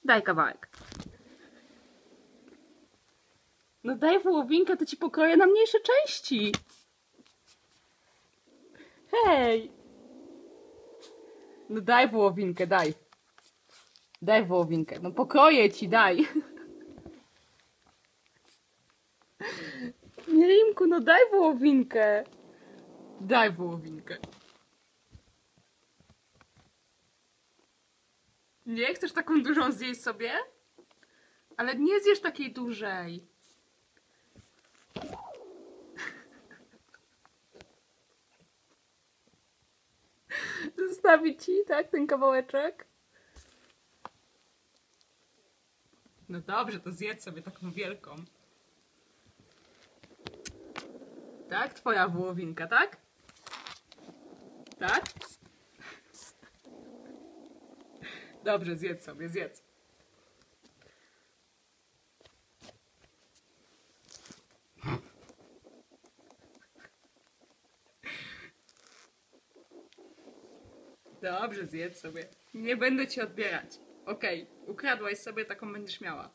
Daj kawałek. No daj wołowinkę, to ci pokroję na mniejsze części. Hej! No daj wołowinkę, daj. Daj wołowinkę. No pokroję ci, daj. Mirimku, no daj wołowinkę. Daj wołowinkę. Nie chcesz taką dużą zjeść sobie? Ale nie zjesz takiej dużej. Zostawić ci, tak, ten kawałeczek? No dobrze, to zjedz sobie taką wielką. Tak? Twoja wołowinka, tak? Tak? Dobrze, zjedz sobie, zjedz. Dobrze, zjedz sobie. Nie będę ci odbierać. Okej, ukradłaś sobie, taką będziesz miała.